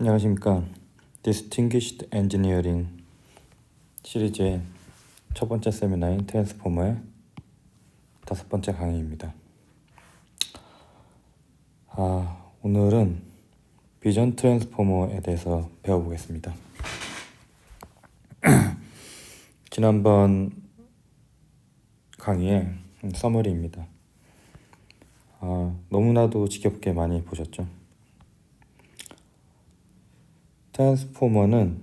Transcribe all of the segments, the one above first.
안녕하십니까. Distinguished Engineering 시리즈의 첫 번째 세미나인 트랜스포머의 5번째 강의입니다. 오늘은 비전 트랜스포머에 대해서 배워보겠습니다. 지난번 강의의 서머리입니다. 너무나도 지겹게 많이 보셨죠? 트랜스포머는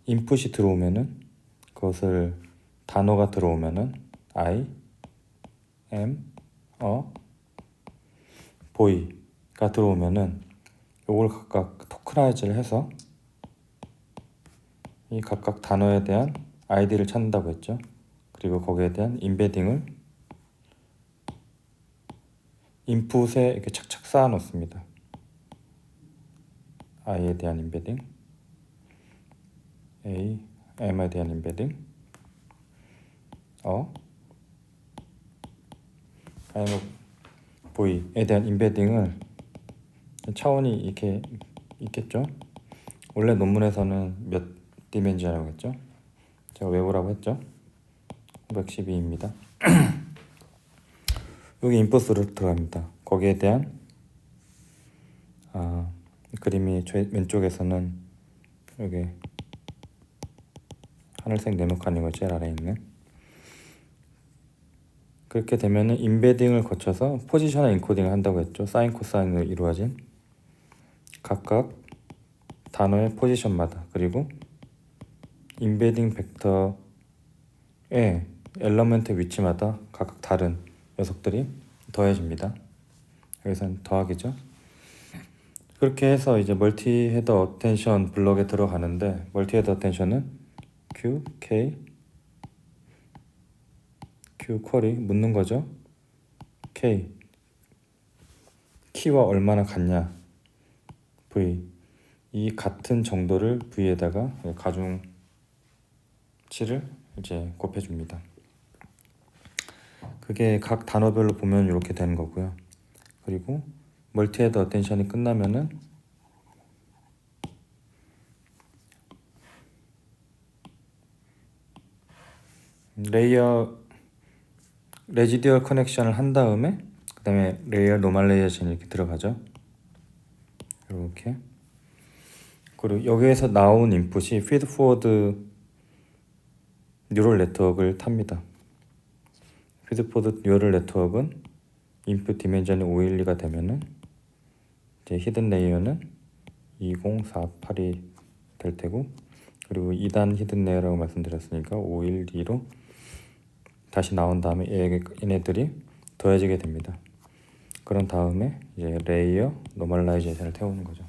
인풋이 들어오면은 그것을 단어가 들어오면은 I am a boy가 들어오면은 요걸 각각 토크나이즈를 해서 이 각각 단어에 대한 아이디를 찾는다고 했죠. 그리고 거기에 대한 임베딩을 인풋에 이렇게 착착 쌓아 놓습니다. I에 대한 임베딩, A, M에 대한 임베딩, I'm a boy에 대한 임베딩을 차원이 이렇게 있겠죠. 원래 논문에서는 몇 디멘전이라고 했죠. 제가 외우라고 했죠. 112입니다. 여기 인풋으로 들어갑니다. 거기에 대한 그림이 왼쪽에서는 여기 하늘색 네모칸인 제일 아래에 있는, 그렇게 되면은 임베딩을 거쳐서 포지셔널 인코딩을 한다고 했죠. 사인 코사인으로 이루어진 각각 단어의 포지션마다, 그리고 임베딩 벡터의 엘러멘트 위치마다 각각 다른 녀석들이 더해집니다. 여기서는 더하기죠. 그렇게 해서 이제 멀티 헤더 어텐션 블럭에 들어가는데, 멀티 헤더 어텐션은 Q, K, Q 쿼리 묻는 거죠. K 키와 얼마나 같냐, V 이 같은 정도를 V에다가 가중치를 이제 곱해줍니다. 그게 각 단어별로 보면 이렇게 되는 거고요. 그리고 멀티 헤더 어텐션이 끝나면은 레이어 레지듀얼 커넥션을 한 다음에 그 다음에 레이어 노멀라이제이션이 이렇게 들어가죠. 이렇게. 그리고 여기에서 나온 인풋이 피드 포워드 뉴럴 네트워크를 탑니다. 피드 포워드 뉴럴 네트워크는 인풋 디멘전이 512가 되면은 이제 히든 레이어는 20482 될 테고, 그리고 2단 히든 레이어라고 말씀드렸으니까 512로 다시 나온 다음에 얘네들이 더해지게 됩니다. 그런 다음에 이제 레이어 노멀라이제이션을 태우는 거죠.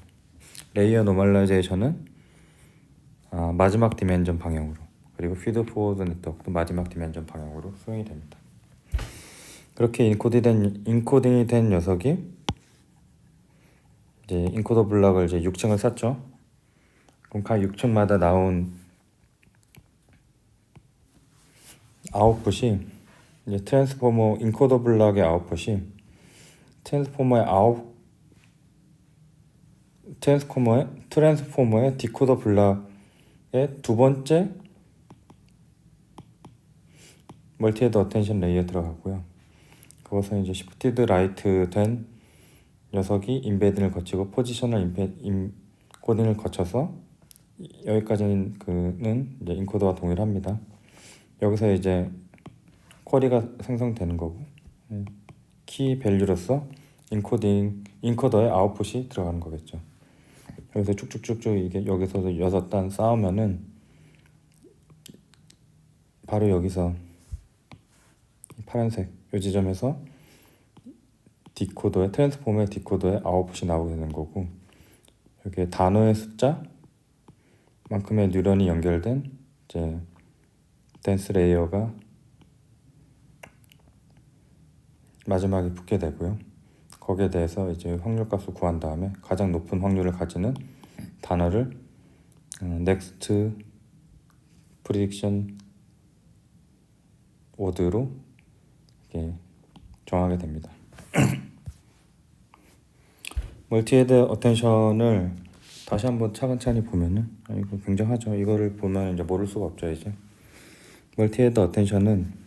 레이어 노멀라이제이션은 마지막 디멘전 방향으로, 그리고 피드 포워드 네트워크도 마지막 디멘전 방향으로 수행이 됩니다. 그렇게 인코딩이 된 녀석이 이제 인코더 블럭을 이제 6층을 쌓죠. 그럼 각 6층마다 나온 아웃풋이 이제 트랜스포머 인코더 블럭의 아웃풋이 트랜스포머의 디코더 블럭의 두 번째 멀티헤더 어텐션 레이어 들어가고요. 그것은 이제 시프티드 라이트 된 녀석이 임베딩을 거치고 포지셔널 인코딩을 거쳐서 여기까지는 그는 이제 인코더와 동일합니다. 여기서 이제 쿼리가 생성되는 거고, 키 밸류로서 인코더의 아웃풋이 들어가는 거겠죠. 여기서 쭉쭉쭉쭉 이게 여기서도 6단 쌓으면은 바로 여기서 파란색 이 지점에서 트랜스포머의 디코더의 아웃풋이 나오게 되는 거고, 여기에 단어의 숫자만큼의 뉴런이 연결된 이제 댄스 레이어가 마지막에 붙게 되고요. 거기에 대해서 이제 확률값을 구한 다음에 가장 높은 확률을 가지는 단어를 next prediction word로 정하게 됩니다. 멀티헤드 어텐션을 다시 한번 차근차근히 보면은 이거 굉장하죠. 이거를 보면 이제 모를 수가 없죠. 이제 멀티헤드 어텐션은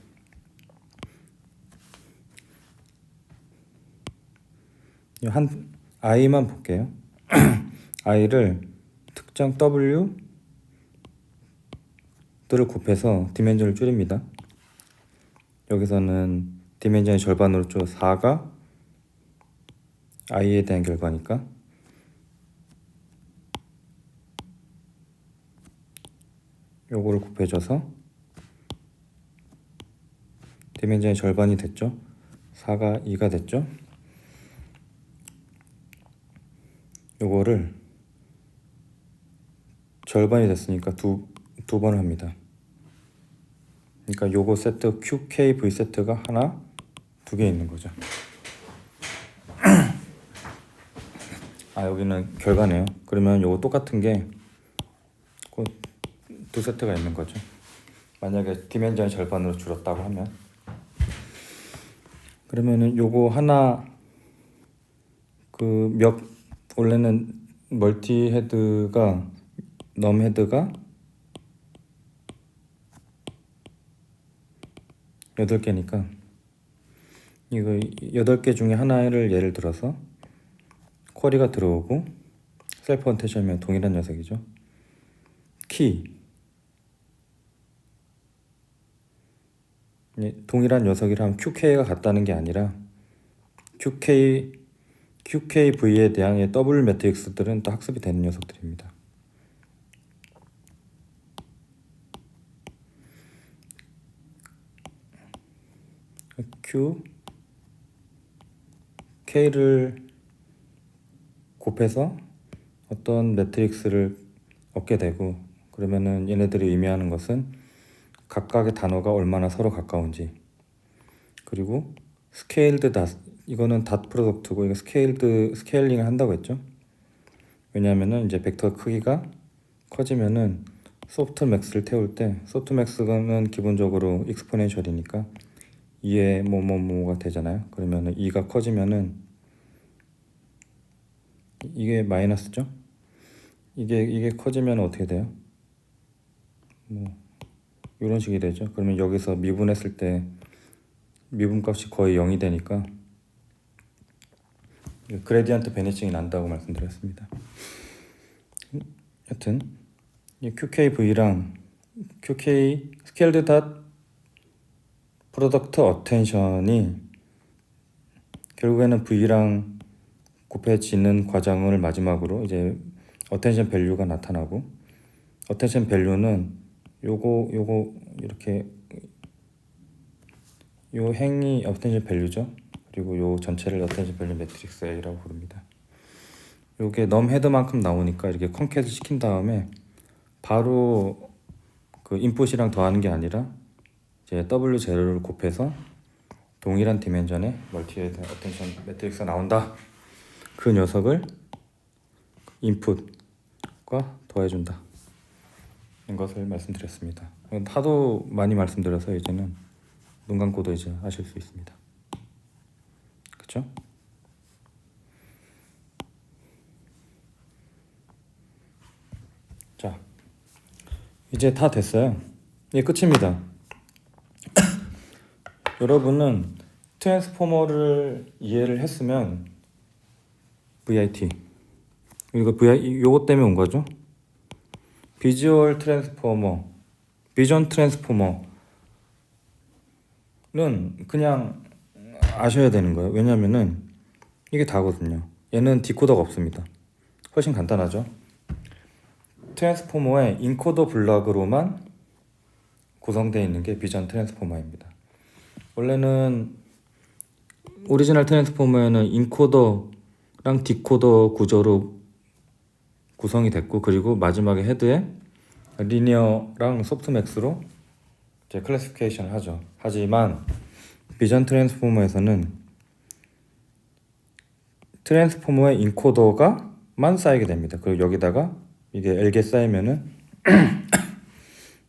한 i만 볼게요. i를 특정 w 들을 곱해서 디멘전을 줄입니다. 여기서는 디멘전의 절반으로 줘 4가 i에 대한 결과니까 요거를 곱해줘서 디멘전의 절반이 됐죠. 4가 2가 됐죠. 요거를 절반이 됐으니까 두 번을 합니다. 그러니까 요거 세트 QKV 세트가 하나, 두 개 있는 거죠. 아 여기는 결과네요. 그러면 요거 똑같은 게 두 세트가 있는 거죠. 만약에 디멘전의 절반으로 줄었다고 하면 그러면은 요거 하나 원래는 멀티 헤드가 넘 헤드가 8개니까 이거 8개 중에 하나를 예를 들어서 쿼리가 들어오고 셀프 언테션이면 동일한 녀석이죠. 키 동일한 녀석이라면 QK가 같다는 게 아니라 QKV에 대한 더블 매트릭스들은 또 학습이 되는 녀석들입니다. K를 곱해서 어떤 매트릭스를 얻게 되고 그러면은 얘네들이 의미하는 것은 각각의 단어가 얼마나 서로 가까운지 그리고 스케일드 이거는 닷 프로덕트고 이거 스케일링을 한다고 했죠. 왜냐하면은 이제 벡터 크기가 커지면은 소프트맥스를 태울 때 소프트맥스는 기본적으로 익스포넨셜이니까 2의 뭐뭐뭐가 되잖아요. 그러면은 2가 커지면은 이게 마이너스죠. 이게 커지면 어떻게 돼요? 뭐 이런 식이 되죠. 그러면 여기서 미분했을 때 미분값이 거의 0이 되니까 그레디언트 베니칭이 난다고 말씀드렸습니다. 여튼 이 QKV랑 QK 스케일드 닷 프로덕트 어텐션이 결국에는 V랑 곱해지는 과정을 마지막으로 이제 어텐션 밸류가 나타나고 어텐션 밸류는 요거 이렇게 요 행이 어텐션 밸류죠. 그리고 요 전체를 어텐션 밸류 매트릭스 A라고 부릅니다. 요게 넘 헤드만큼 나오니까 이렇게 컨캣을 시킨 다음에 바로 그 인풋이랑 더하는 게 아니라 이제 W0를 곱해서 동일한 디멘전의 멀티헤드 어텐션 매트릭스가 나온다. 그 녀석을 인풋과 더해준다. 이런 것을 말씀드렸습니다. 하도 많이 말씀드려서 이제는 눈 감고도 이제 하실 수 있습니다. 그렇죠? 자, 이제 다 됐어요. 이게 끝입니다. 여러분은 트랜스포머를 이해를 했으면 VIT 요거 때문에 온 거죠. 비주얼 트랜스포머, 비전 트랜스포머는 그냥 아셔야 되는 거예요. 왜냐면은 이게 다거든요. 얘는 디코더가 없습니다. 훨씬 간단하죠. 트랜스포머의 인코더 블럭으로만 구성되어 있는 게 비전 트랜스포머입니다. 원래는 오리지널 트랜스포머에는 인코더랑 디코더 구조로 구성이 됐고 그리고 마지막에 헤드에 리니어랑 소프트맥스로 이제 클래시피케이션을 하죠. 하지만 비전 트랜스포머에서는 트랜스포머의 인코더가만 쌓이게 됩니다. 그리고 여기다가 이게 L개 쌓이면은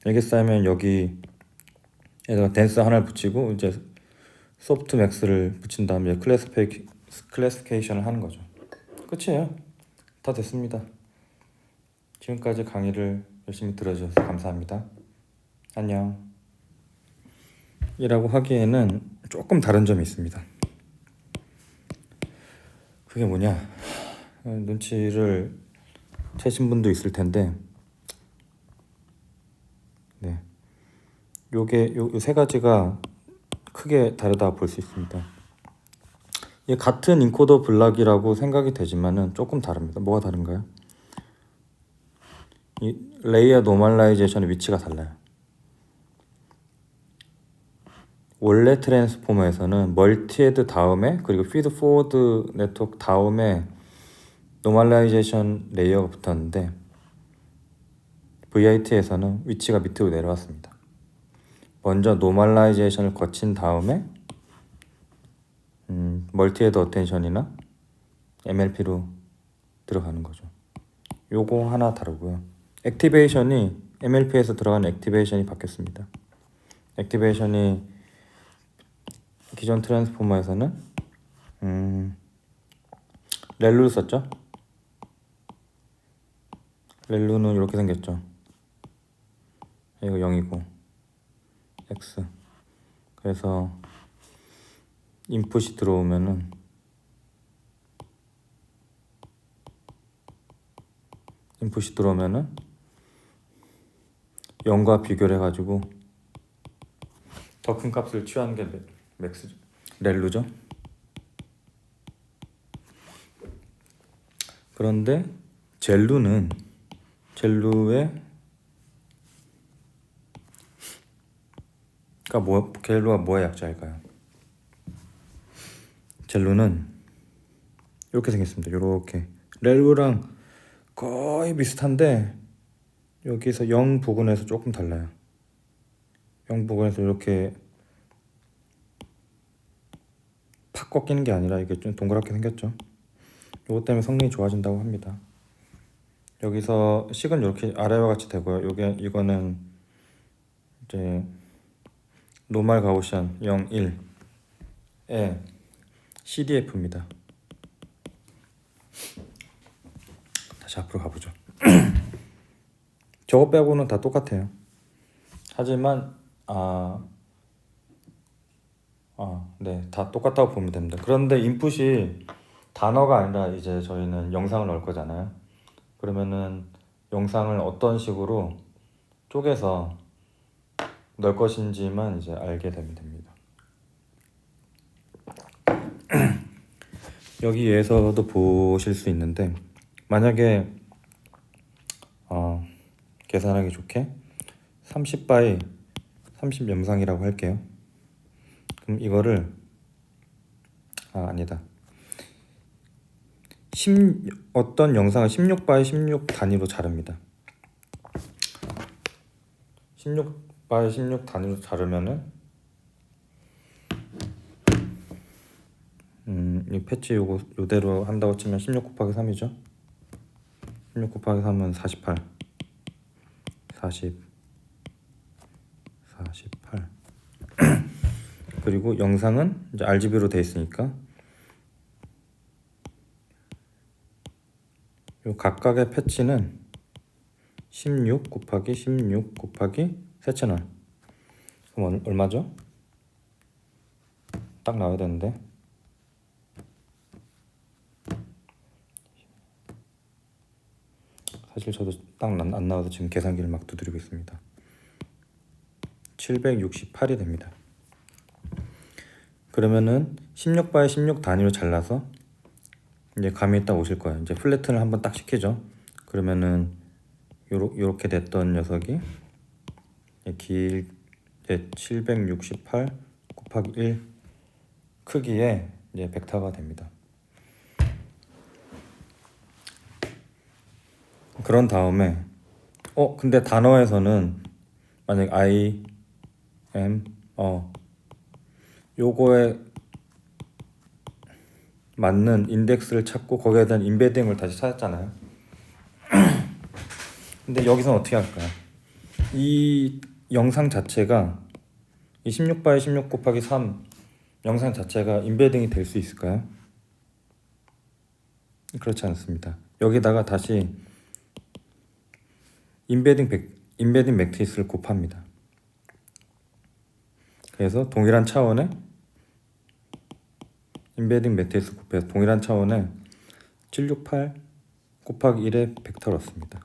L개 쌓이면 여기에다가 댄스 하나를 붙이고 이제 소프트맥스를 붙인 다음에 클래시피케이션을 하는 거죠. 끝이에요. 다 됐습니다. 지금까지 강의를 열심히 들어주셔서 감사합니다. 안녕. 이라고 하기에는 조금 다른 점이 있습니다. 그게 뭐냐, 눈치를 채신 분도 있을 텐데, 네, 요게 요 세 가지가 크게 다르다 볼 수 있습니다. 이게 같은 인코더 블락이라고 생각이 되지만은 조금 다릅니다. 뭐가 다른가요? 이 레이어 노멀라이제이션의 위치가 달라요. 원래 트랜스포머에서는 멀티헤드 다음에 그리고 피드 포워드 네트워크 다음에 노멀라이제이션 레이어가 붙었는데, VIT에서는 위치가 밑으로 내려왔습니다. 먼저 노멀라이제이션을 거친 다음에 멀티헤드 어텐션이나 MLP로 들어가는 거죠. 요거 하나 다르고요. 액티베이션이 MLP에서 들어가는 액티베이션이 바뀌었습니다. 액티베이션이 기존 트랜스포머에서는 렐루를 썼죠. 렐루는 이렇게 생겼죠. 이거 0이고 X. 그래서 인풋이 들어오면은 인풋이 들어오면은 0과 비교를 해가지고 더 큰 값을 취하는 게 맥스죠. 렐루죠. 그런데 젤루의 젤루가 뭐의 약자일까요? 젤루는 이렇게 생겼습니다. 이렇게 렐루랑 거의 비슷한데 여기서 0 부근에서 조금 달라요. 0 부근에서 이렇게 팍 꺾이는 게 아니라 이게 좀 동그랗게 생겼죠. 이것 때문에 성능이 좋아진다고 합니다. 여기서 식은 이렇게 아래와 같이 되고요. 이거는 이제 노멀 가우시안 0, 1의 CDF입니다. 다시 앞으로 가보죠. 저거 빼고는 다 똑같아요. 하지만 네, 다 똑같다고 보면 됩니다. 그런데 인풋이 단어가 아니라 이제 저희는 영상을 넣을 거잖아요. 그러면은 영상을 어떤 식으로 쪼개서 넣을 것인지만 이제 알게 되면 됩니다. 여기에서도 보실 수 있는데, 만약에 계산하기 좋게 30 영상이라고 할게요. 그럼 이거를 아니다. 어떤 영상을 16 단위로 자릅니다. 16 단위로 자르면은 이 패치 요대로 한다고 치면 16 곱하기 3이죠. 16 곱하기 3은 48. 그리고 영상은 이제 RGB로 돼 있으니까 요 각각의 패치는 16 곱하기 16 곱하기 3000원. 그럼 얼마죠? 딱 나와야 되는데. 사실 저도 딱 안 나와서 지금 계산기를 막 두드리고 있습니다. 768이 됩니다. 그러면은 16 단위로 잘라서 이제 감이 딱 오실 거예요. 이제 플래튼을 한번 딱 시키죠. 그러면은 요렇게 됐던 녀석이 길게 768 곱하기 1 크기의 이제 벡터가 됩니다. 그런 다음에 근데 단어에서는 만약 I, am, 요거에 맞는 인덱스를 찾고 거기에 대한 임베딩을 다시 찾았잖아요. 근데 여기서는 어떻게 할까요? 이 영상 자체가 이 16 곱하기 3 영상 자체가 임베딩이 될 수 있을까요? 그렇지 않습니다. 여기다가 다시 인베딩 매트리스를 곱합니다. 그래서 동일한 차원의 인베딩 매트리스 곱해서 동일한 차원의 768 곱하기 1의 벡터를 얻습니다.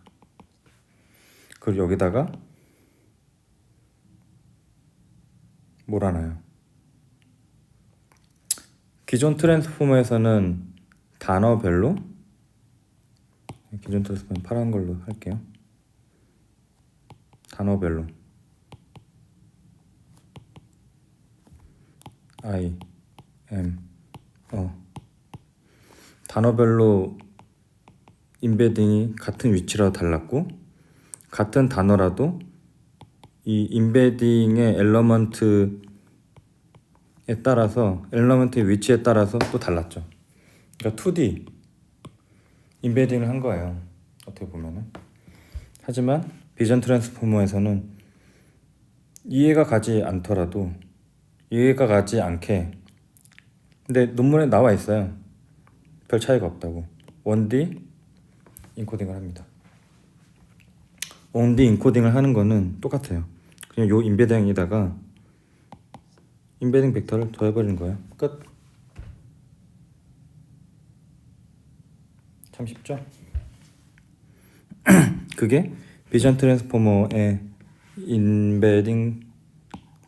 그리고 여기다가 몰아놔요. 기존 트랜스포머에서는 단어별로, 기존 트랜스포머 파란 걸로 할게요. 단어별로 I, M, 단어별로 인베딩이 같은 위치라도 달랐고, 같은 단어라도 이 인베딩의 엘러먼트에 따라서, 엘러먼트의 위치에 따라서 또 달랐죠. 그러니까 2D 인베딩을 한 거예요, 어떻게 보면은. 하지만 비전 트랜스포머에서는 이해가 가지 않더라도, 이해가 가지 않게, 근데 논문에 나와 있어요, 별 차이가 없다고. 1D 인코딩을 합니다. 1D 인코딩을 하는 거는 똑같아요. 그냥 요 인베딩에다가 인베딩 벡터를 더해버리는 거예요. 끝. 참 쉽죠? 그게 비전 트랜스포머의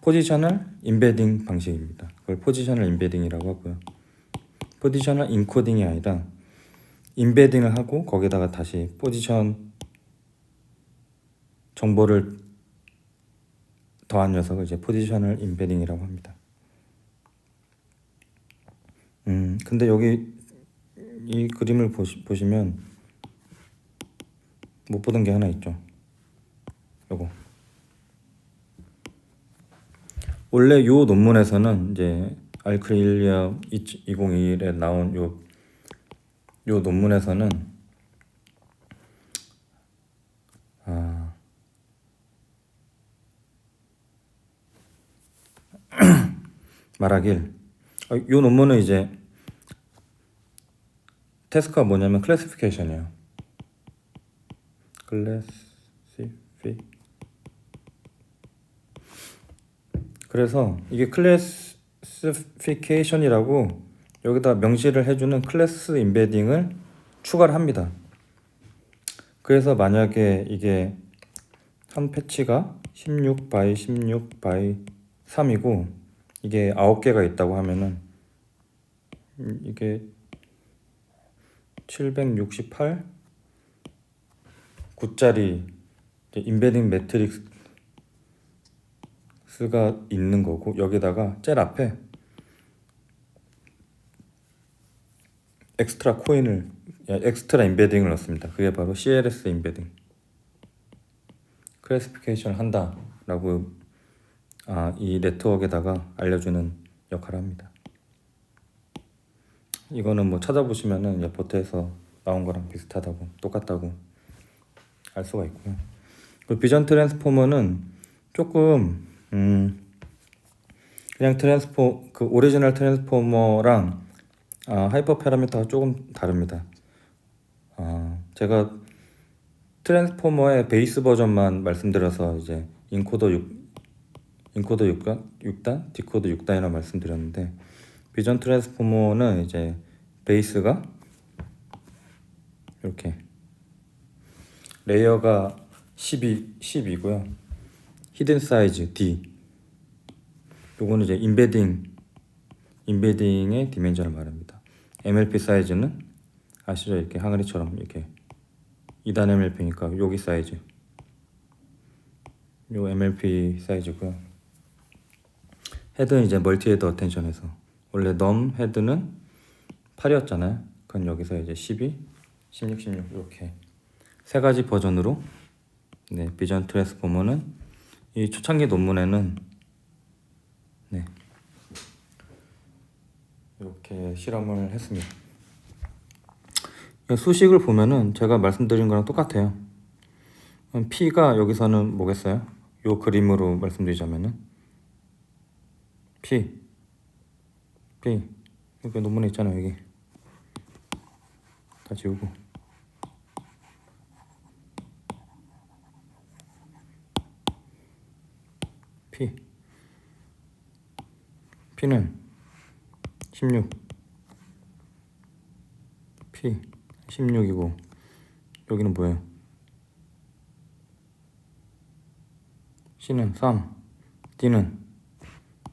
포지셔널 인베딩 방식입니다. 그걸 포지셔널 인베딩이라고 하고요. 포지셔널 인코딩이 아니라 인베딩을 하고 거기다가 다시 포지션 정보를 더한 녀석을 이제 포지셔널 인베딩이라고 합니다. 근데 여기 이 그림을 보시면 못 보던 게 하나 있죠. 요거. 원래 요 논문에서는 이제 알크릴리아 2021에 나온 요 논문에서는 말하길, 요 논문은 이제 태스크가 뭐냐면 클래시피케이션이에요. 그래서 이게 클래시피케이션이라고 여기다 명시를 해주는 클래스 인베딩을 추가를 합니다. 그래서 만약에 이게 한 패치가 16 by 16 by 3이고 이게 9개가 있다고 하면은 이게 768 9짜리 인베딩 매트릭스가 있는 거고, 여기다가 제일 앞에 엑스트라 인베딩을 넣습니다. 그게 바로 CLS 인베딩, 클래시피케이션 한다라고 이 네트워크에다가 알려주는 역할을 합니다. 이거는 뭐 찾아보시면은 레포트에서 나온 거랑 비슷하다고, 똑같다고 알 수가 있고요. 그 비전 트랜스포머는 조금 그냥 그 오리지널 트랜스포머랑 하이퍼 파라미터가 조금 다릅니다. 제가 트랜스포머의 베이스 버전만 말씀드려서 이제 인코더 6단, 디코더 6단이라고 말씀드렸는데, 비전 트랜스포머는 이제 베이스가 이렇게 레이어가 10이고요. 히든 사이즈 D. 요거는 이제 인베딩의 디멘전을 말합니다. MLP 사이즈는 아시죠? 이렇게 항아리처럼 이렇게 2단 MLP니까 여기 사이즈. 요 MLP 사이즈고요. 헤드는 이제 멀티 헤드 어텐션에서, 원래 넘 헤드는 8이었잖아요. 그건 여기서 이제 12, 16, 16 이렇게 세 가지 버전으로 비전 트랜스포머는 이 초창기 논문에는 이렇게 실험을 했습니다. 수식을 보면은 제가 말씀드린 거랑 똑같아요. P가 여기서는 뭐겠어요? 요 그림으로 말씀드리자면은 P 여기 논문에 있잖아요. 여기 다 지우고 P는 16 P 16이고 여기는 뭐예요? C는 3 D는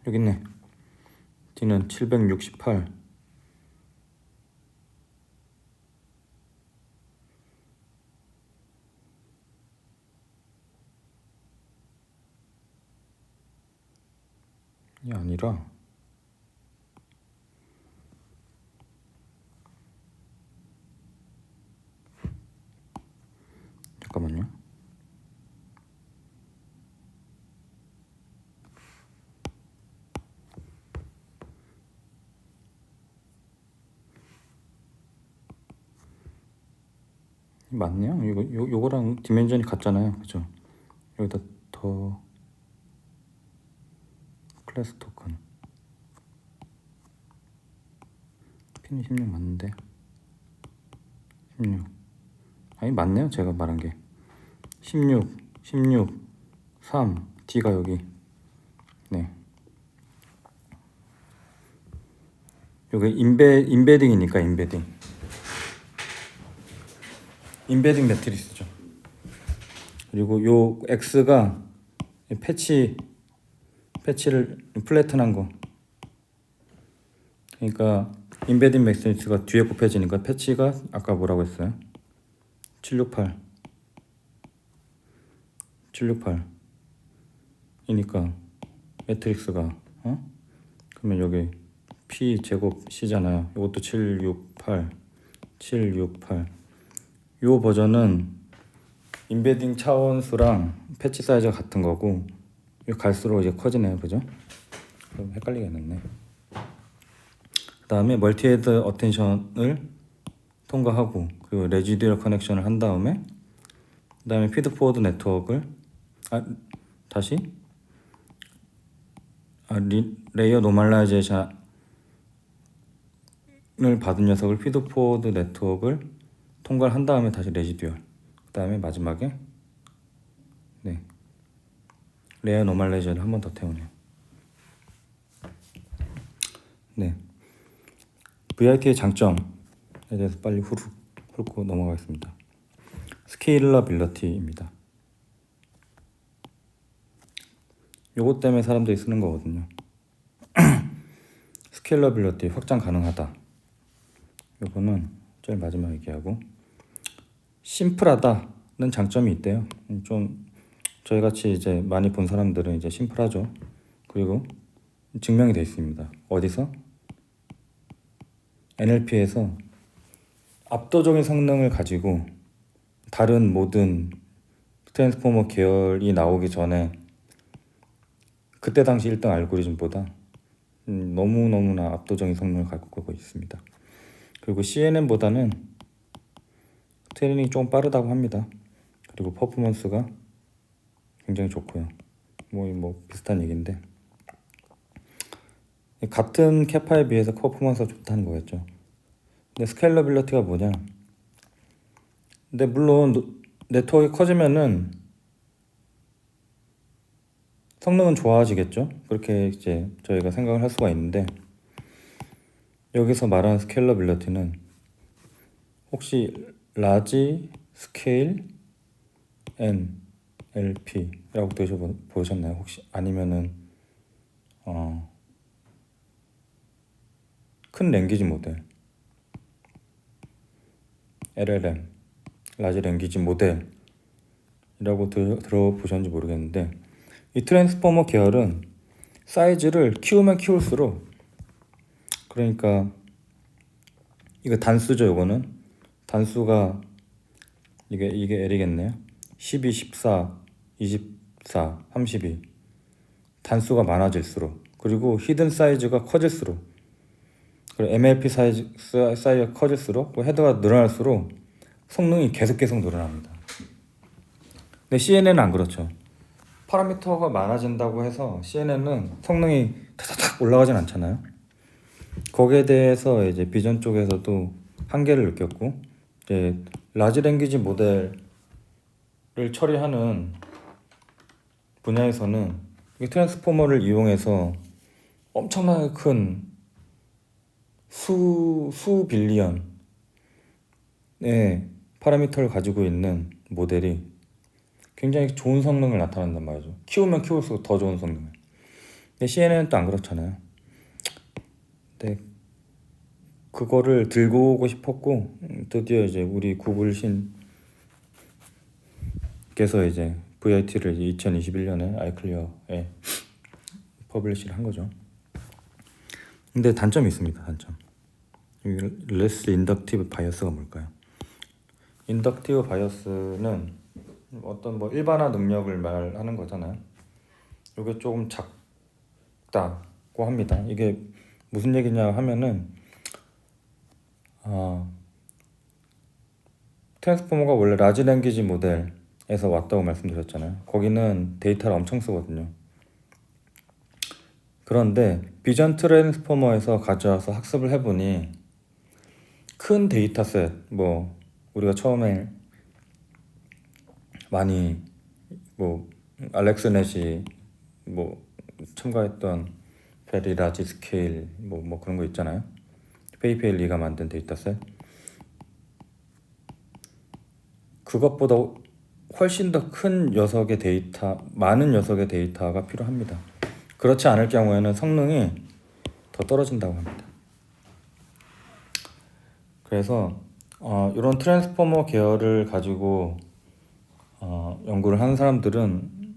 여기 있네. D는 768 이 아니라 잠깐만요. 맞네요. 요거랑 디멘전이 같잖아요. 그죠? 여기다 더 클래스 토큰 P는 16 맞는데 16 아니 맞네요. 제가 말한 게 16 3 D가 여기 네 여기 인베딩이니까 인베딩 매트리스죠. 그리고 요 X가 패치를 플래튼한 거. 그러니까 인베딩 매트리스가 뒤에 곱해지니까 패치가 아까 뭐라고 했어요? 768이니까 매트릭스가 그러면 여기 P 제곱 C잖아요. 이것도 768 요 버전은 인베딩 차원수랑 패치 사이즈가 같은 거고 갈수록 이제 커지네요. 그죠? 그럼 헷갈리겠네. 그 다음에 멀티헤드 어텐션을 통과하고 그리고 레지듀얼 커넥션을 한 다음에 그 다음에 피드포워드 네트워크를 레이어 노멀라이제이션을 받은 녀석을 피드포워드 네트워크를 통과를 한 다음에 다시 레지듀얼 그 다음에 마지막에 레이어 노멀라이제이션을 한 번 더 태우네요. VIT의 장점에 대해서 빨리 훑고 넘어가겠습니다. 스케일러빌리티입니다. 요것 때문에 사람들이 쓰는 거거든요. 스케일러빌리티 확장 가능하다. 요거는 제일 마지막 얘기하고 심플하다는 장점이 있대요. 좀 저희같이 이제 많이 본 사람들은 이제 심플하죠. 그리고 증명이 돼 있습니다. 어디서? NLP에서 압도적인 성능을 가지고 다른 모든 트랜스포머 계열이 나오기 전에 그때 당시 1등 알고리즘보다 너무너무나 압도적인 성능을 갖고 있습니다. 그리고 CNN보다는 트레이닝이 좀 빠르다고 합니다. 그리고 퍼포먼스가 굉장히 좋고요. 뭐 비슷한 얘기인데 같은 캐파에 비해서 퍼포먼스가 좋다는 거겠죠. 근데 스케일러빌리티가 뭐냐? 근데 물론 네트워크가 커지면은 성능은 좋아지겠죠. 그렇게 이제 저희가 생각을 할 수가 있는데 여기서 말하는 스케일러빌리티는 혹시 라지 스케일 NLP라고 보셨나요? 혹시 아니면은 큰 랭귀지 모델 LLM 라지 랭귀지 모델이라고 들어보셨는지 모르겠는데 이 트랜스포머 계열은 사이즈를 키우면 키울수록 그러니까 이거 단수죠. 이거는 단수가 이게 L이겠네요. 12, 14, 24, 32 단수가 많아질수록 그리고 히든 사이즈가 커질수록 그리고 MLP 사이즈가 커질수록 헤더가 늘어날수록 성능이 계속 늘어납니다. 근데 CNN은 안 그렇죠. 파라미터가 많아진다고 해서 CNN은 성능이 탁탁탁 올라가진 않잖아요. 거기에 대해서 이제 비전 쪽에서도 한계를 느꼈고 이제 라지 랭귀지 모델을 처리하는 분야에서는 이 트랜스포머를 이용해서 엄청나게 큰 수 빌리언의 파라미터를 가지고 있는 모델이 굉장히 좋은 성능을 나타낸단 말이죠. 키우면 키울수록 더 좋은 성능. 근데 CNN은 또 안 그렇잖아요. 근데 그거를 들고 오고 싶었고 드디어 이제 우리 구글 신께서 이제 VIT를 2021년에 아이클리어에 퍼블리시를 한 거죠. 근데 단점이 있습니다. 단점. 레스 인덕티브 바이어스가 뭘까요? 인덕티브 바이어스는 어떤 뭐 일반화 능력을 말하는 거잖아요. 이게 조금 작다고 합니다. 이게 무슨 얘기냐 하면은 트랜스포머가 원래 라지 랭귀지 모델에서 왔다고 말씀드렸잖아요. 거기는 데이터를 엄청 쓰거든요. 그런데 비전 트랜스포머에서 가져와서 학습을 해보니 큰 데이터셋, 뭐 우리가 처음에 많이 뭐 알렉스넷이 뭐 첨가했던 베리 라지 스케일 뭐 그런 거 있잖아요. 페이페일리가 만든 데이터셋, 그것보다 훨씬 더 큰 녀석의 데이터, 많은 녀석의 데이터가 필요합니다. 그렇지 않을 경우에는 성능이 더 떨어진다고 합니다. 그래서 이런 트랜스포머 계열을 가지고 연구를 하는 사람들은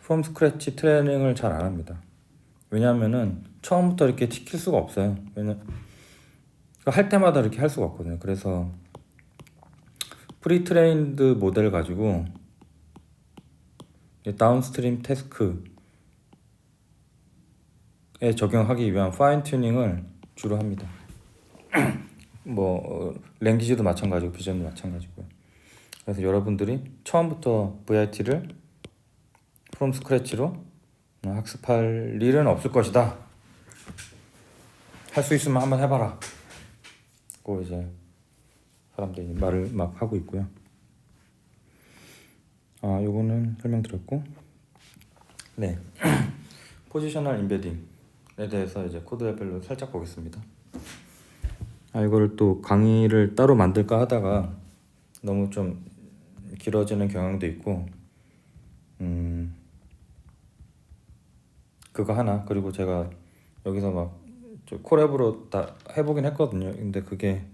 프롬 스크래치 트레이닝을 잘 안 합니다. 왜냐하면은 처음부터 이렇게 시킬 수가 없어요. 할 때마다 이렇게 할 수가 없거든요. 그래서 프리 트레인드 모델 가지고 다운스트림 태스크에 적용하기 위한 파인 튜닝을 주로 합니다. 뭐 랭귀지도 마찬가지고 비전도 마찬가지고요. 그래서 여러분들이 처음부터 VIT를 프롬 스크래치로 학습할 일은 없을 것이다. 할 수 있으면 한번 해봐라. 고 이제 사람들이 말을 막 하고 있고요. 요거는 설명드렸고, 네. 포지셔널 인베딩에 대해서 이제 코드 레벨로 살짝 보겠습니다. 이거를 또 강의를 따로 만들까 하다가 너무 좀 길어지는 경향도 있고, 그거 하나, 그리고 제가 여기서 막 콜앱으로 다 해보긴 했거든요. 근데 그게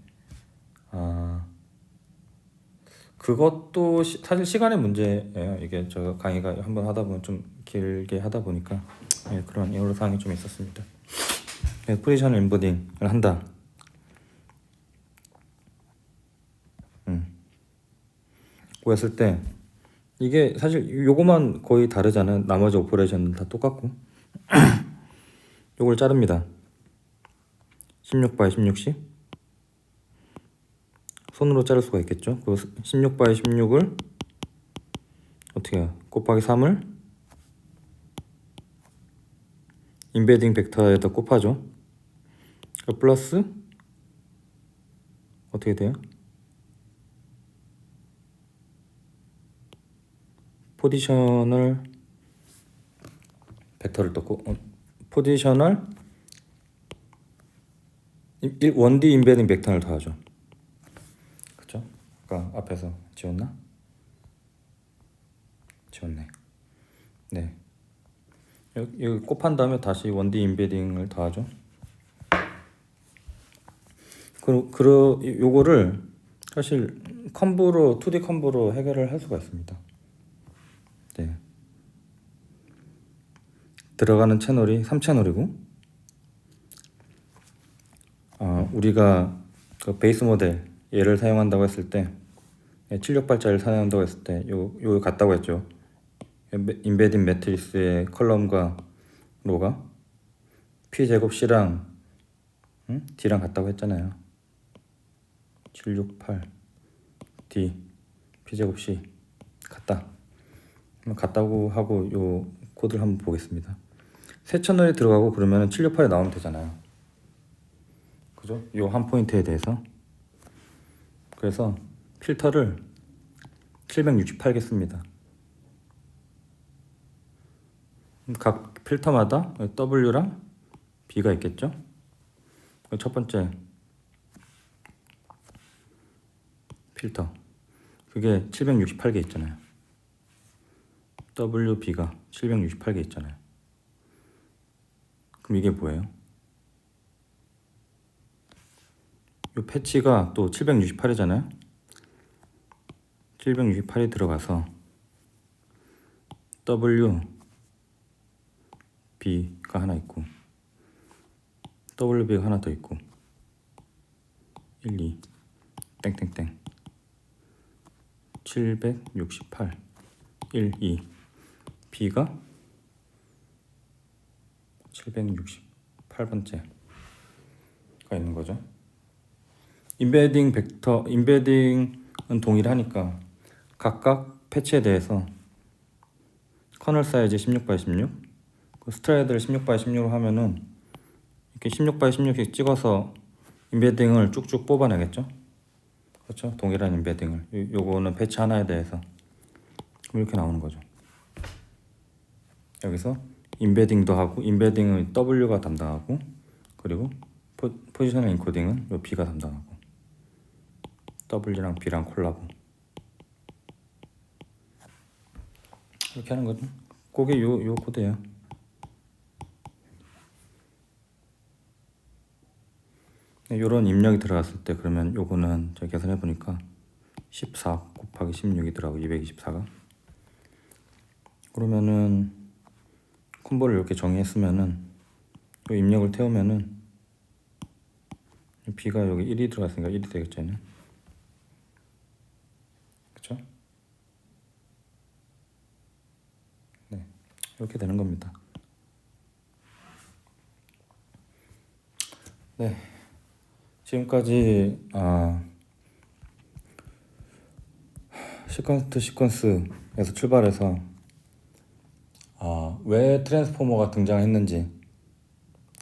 그것도 사실 시간의 문제예요. 이게 저 강의가 한번 하다 보면 좀 길게 하다 보니까 그런 애로사항이 좀 있었습니다. 포지셔널 인버딩을 한다. 고 했을 때 이게 사실 요거만 거의 다르잖아요. 나머지 오퍼레이션은 다 똑같고 요걸 자릅니다. 16 by 16씩 손으로 자를 수가 있겠죠. 그 16 by 16을 어떻게 해요? 곱하기 3을 인베딩 벡터에다 곱하죠. 플러스 어떻게 돼요? 포지셔널 벡터를 떴고 포지셔널 1D 인베딩 벡터를 더하죠. 그쵸? 아까 앞에서 지웠나? 지웠네. 네. 여기 곱한 다음에 다시 1D 인베딩을 더하죠. 요거를 사실 컴보로 2D 컴보로 해결을 할 수가 있습니다. 네. 들어가는 채널이 3채널이고 우리가 그 베이스 모델 얘를 사용한다고 했을 때 76발자를 사용한다고 했을 때 요 같다고 했죠. 인베딩 매트리스의 컬럼과 로가 P제곱 C랑 D랑 같다고 했잖아요. 768 D P제곱 C 같다고 하고 요 코드를 한번 보겠습니다. 세 채널이 들어가고 그러면 768이 나오면 되잖아요. 그죠? 요 한 포인트에 대해서. 그래서 필터를 768개 씁니다. 각 필터마다 W랑 B가 있겠죠? 첫 번째 필터, 그게 768개 있잖아요. WB가 768개 있잖아요. 그럼 이게 뭐예요? 이 패치가 또 768이잖아요. 768이 들어가서 WB가 하나 있고 WB가 하나 더 있고 1, 2 땡땡땡 768 1, 2 B가 768번째가 있는 거죠. 인베딩 벡터, 인베딩은 동일하니까 각각 패치에 대해서 커널 사이즈 16x16, 스트라이드를 16x16으로 하면은 이렇게 16x16씩 찍어서 인베딩을 쭉쭉 뽑아내겠죠. 그렇죠? 동일한 인베딩을. 요거는 패치 하나에 대해서 이렇게 나오는 거죠. 여기서 인베딩도 하고, 인베딩은 W가 담당하고, 그리고 포지셔널 인코딩은 요 B가 담당하고, W랑 B랑 콜라보 이렇게 하는 거죠. 그게 요 코드예요. 요런 입력이 들어갔을 때 그러면 요거는 제가 계산해 보니까 14 곱하기 16이더라고, 224가. 그러면은 콤보를 이렇게 정의했으면은 요 입력을 태우면은 B가 여기 1이 들어갔으니까 1이 되겠죠, 얘는. 그쵸? 네, 이렇게 되는 겁니다. 네, 지금까지 시퀀스 투 시퀀스에서 출발해서 왜 트랜스포머가 등장했는지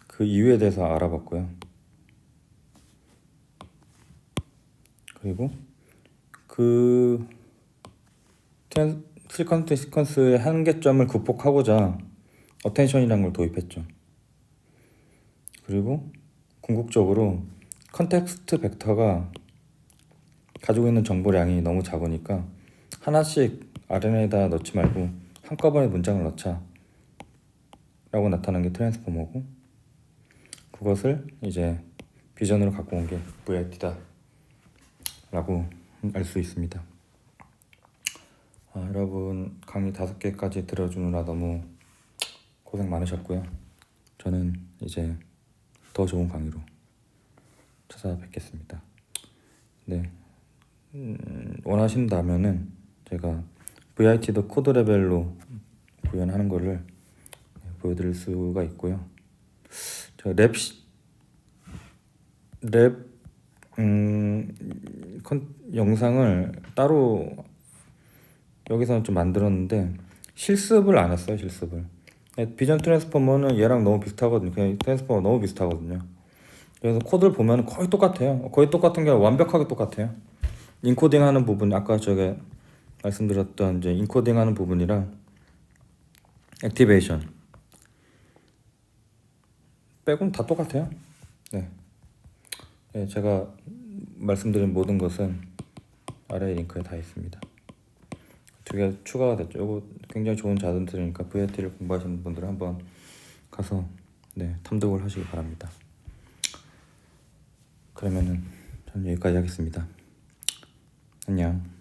그 이유에 대해서 알아봤고요. 그리고 그 시퀀스 투 시퀀스의 한계점을 극복하고자 어텐션이라는 걸 도입했죠. 그리고 궁극적으로 컨텍스트 벡터가 가지고 있는 정보량이 너무 작으니까 하나씩 RNA에다 넣지 말고 한꺼번에 문장을 넣자 라고 나타난 게 트랜스포머고, 그것을 이제 비전으로 갖고 온 게 VIT다 라고 알 수 있습니다. 여러분 강의 5개까지 들어주느라 너무 고생 많으셨고요. 저는 이제 더 좋은 강의로 찾아뵙겠습니다. 네, 원하신다면은 제가 VIT도 코드 레벨로 구현하는 거를 보여드릴 수가 있고요. 제가 영상을 따로 여기서는 좀 만들었는데 실습을 안 했어요. 실습을. 비전 트랜스포머는 얘랑 너무 비슷하거든요. 그냥 트랜스포머 너무 비슷하거든요. 그래서 코드를 보면 거의 똑같아요. 거의 똑같은 게 아니라 완벽하게 똑같아요. 인코딩하는 부분, 아까 저게 말씀드렸던 이제 인코딩하는 부분이랑 액티베이션 빼고는 다 똑같아요. 네. 네, 제가 말씀드린 모든 것은 아래 링크에 다 있습니다. 2개 추가가 됐죠. 이거 굉장히 좋은 자료들이니까 VIT를 공부하시는 분들은 한번 가서 탐독을 하시기 바랍니다. 그러면은 저는 여기까지 하겠습니다. 안녕.